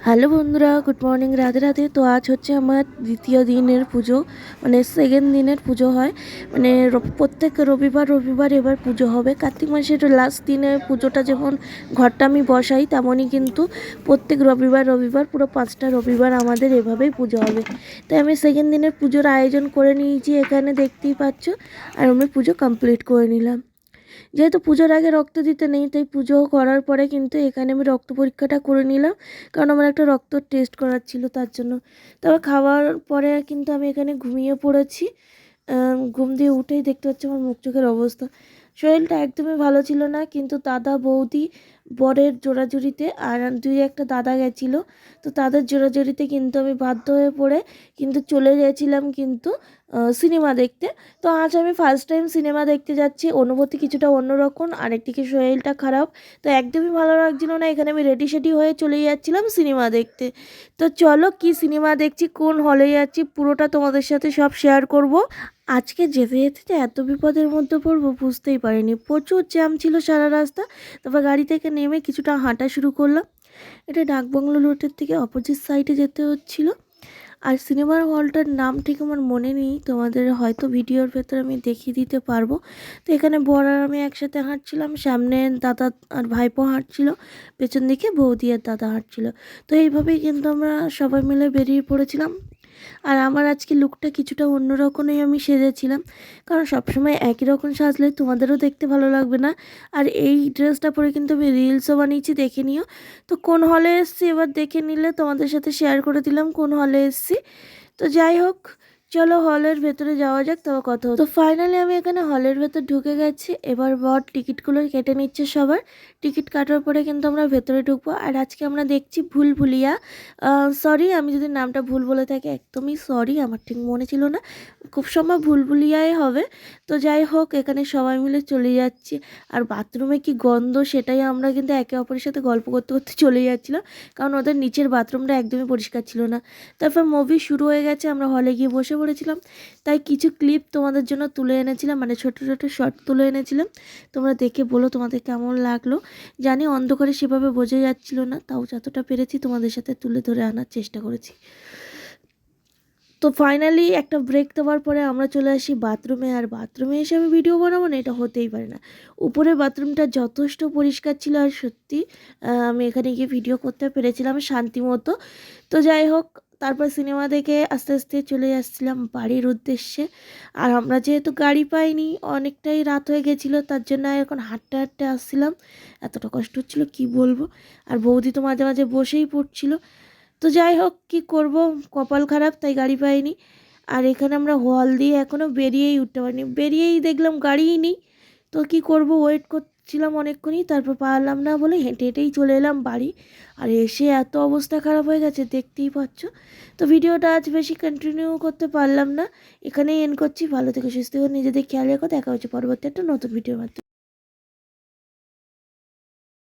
Hello বন্ধুরা, good morning, Radhe Radhe. তো আজ হচ্ছে আমার দ্বিতীয় দিনের পুজো, মানে সেকেন্ড দিনের পুজো হয়। মানে প্রত্যেক রবিবার এবার পুজো হবে। কার্তিক মাসের লাস্ট দিনে পুজোটা যেমন ঘরটা আমি বসাই, তেমনই কিন্তু প্রত্যেক রবিবার পুরো 5টা রবিবার আমাদের এভাবেই পুজো হবে। তাই আমি সেকেন্ড দিনের পুজোর আয়োজন করে নিয়েছি, এখানে দেখতেই পাচ্ছ। আর আমি পুজো কমপ্লিট করে নিলাম। যেহেতু পুজোর আগে রক্ত দিতে নেই, তাই পুজো করার পরে কিন্তু এখানে আমি রক্ত পরীক্ষাটা করে নিলাম, কারণ আমার একটা রক্ত টেস্ট করার ছিল তার জন্য। তবে খাওয়ার পরে কিন্তু আমি এখানে ঘুমিয়ে পড়েছি। ঘুম দিয়ে উঠেই দেখতে পাচ্ছি আমার মুখ চোখের অবস্থা। শরীরটা একদমই ভালো ছিল না, কিন্তু দাদা বৌদি বরের জোরাজুরিতে আর দুই একটা দাদা গেছিলো, তো তাদের জোরাজুরিতে কিন্তু আমি বাধ্য হয়ে পড়ে কিন্তু চলে গেছিলাম কিন্তু সিনেমা দেখতে। তো আজ আমি ফার্স্ট টাইম সিনেমা দেখতে যাচ্ছি, অনুভূতি কিছুটা অন্যরকম। আরেকদিকে শরীরটা খারাপ, তো একদমই ভালো লাগছিল না। এখানে আমি রেডি সেডি হয়ে চলে যাচ্ছিলাম সিনেমা দেখতে। তো চলো, কি সিনেমা দেখছি, কোন হলে যাচ্ছি, পুরোটা তোমাদের সাথে সব শেয়ার করব। আজকে যেতে যেতে যে এত বিপদের মধ্যে পড়বো বুঝতেই পারিনি। প্রচুর জ্যাম ছিল সারা রাস্তা। তারপর গাড়ি থেকে নেমে কিছুটা হাঁটা শুরু করলাম। এটা ডাকবাংলো রোডের থেকে অপোজিট সাইডে যেতে হচ্ছিলো। আর সিনেমার হলটার নাম ঠিক আমার মনে নেই, তোমাদের হয়তো ভিডিওর ভেতরে আমি দেখিয়ে দিতে পারবো। তো এখানে বর আর আমি একসাথে হাঁটছিলাম, সামনে দাদা আর ভাইপো হাঁটছিল, পেছন দিকে বৌদি আর দাদা হাঁটছিল। তো এইভাবেই কিন্তু আমরা সবাই মিলে বেরিয়ে পড়েছিলাম। আর আমার আজকে লুকটা কিছুটা অন্যরকমই আমি সেজেছিলাম, কারণ সবসময় একই রকম সাজলে তোমাদেরও দেখতে ভালো লাগবে না। আর এই ড্রেসটা পরে কিন্তু আমি রিলসও বানিয়েছি, দেখে নিও। তো কোন হলে এসেছি এবার দেখে নিলে তোমাদের সাথে শেয়ার করে দিলাম কোন হলে এসেছি। তো যাই হোক, চলো হলের ভেতরে যাওয়া যাক, তবে কথা তো ফাইনালি আমি এখানে হলের ভেতর ঢুকে গেছি। এবার বর টিকিটগুলো কেটে নিচ্ছে সবার। টিকিট কাটার পরে কিন্তু আমরা ভেতরে ঢুকবো। আর আজকে আমরা দেখছি ভুলভুলিয়া। সরি আমি যদি নামটা ভুল বলে থাকি, একদমই সরি, আমার ঠিক মনে ছিল না। খুব সম্ভব ভুলভুলিয়াই হবে। তো যাই হোক, এখানে সবাই মিলে চলে যাচ্ছি। আর বাথরুমে কি গন্ধ, সেটাই আমরা কিন্তু একে অপরের সাথে গল্প করতে করতে চলে যাচ্ছিলাম, কারণ ওদের নিচের বাথরুমটা একদমই পরিষ্কার ছিল না। তারপর মুভি শুরু হয়ে গেছে, আমরা হলে গিয়ে বসে পড়েছিলাম। তাই কিছু ক্লিপ তোমাদের জন্য তুলে এনেছিলাম, মানে ছোটো ছোটো শর্ট তুলে এনেছিলাম। তোমরা দেখে বলো তোমাদের কেমন লাগলো। জানি অন্ধকারে সেভাবে বোঝা যাচ্ছিল না, তাও যতটা পেরেছি তোমাদের সাথে তুলে ধরে আনার চেষ্টা করেছি। তো ফাইনালি একটা ব্রেক দেওয়ার পরে আমরা চলে আসি বাথরুমে। আর বাথরুমে এসে আমি ভিডিও বানাবো না, এটা হতেই পারে না। উপরে বাথরুমটা যথেষ্ট পরিষ্কার ছিল, আর সত্যি আমি এখানে গিয়ে ভিডিও করতে পেরেছিলাম শান্তি মতো। তো যাই হোক, তারপর সিনেমা দেখে আস্তে আস্তে চলে আসছিলাম বাড়ির উদ্দেশ্যে। আর আমরা যেহেতু গাড়ি পাইনি, অনেকটাই রাত হয়ে গেছিলো, তার জন্য এখন হাঁটতে হাঁটতে আসছিলাম। এতটা কষ্ট হচ্ছিলো কি বলবো। আর বৌদি তো মাঝে মাঝে বসেই পড়ছিল। তো যাই হোক, কী করব, কপাল খারাপ, তাই গাড়ি পাইনি। আর এখানে আমরা হল দিয়ে এখনও বেরিয়েই উঠতে পারিনি, বেরিয়েই দেখলাম গাড়িই নেই। তো কি করব, ওয়েট করছিলাম অনেকক্ষণই, তারপর পারলাম না বলে হেঁটে হেঁটেই চলে এলাম বাড়ি। আর এসে এত অবস্থা খারাপ হয়ে গেছে, দেখতেই পাচ্ছ। তো ভিডিওটা আজ বেশি কন্টিনিউ করতে পারলাম না, এখানেই এন্ড করছি। ভালো থেকে সুস্থ করে নিজেদের খেয়াল রেখো, দেখা হচ্ছে পরবর্তী একটা নতুন ভিডিওর মাধ্যমে।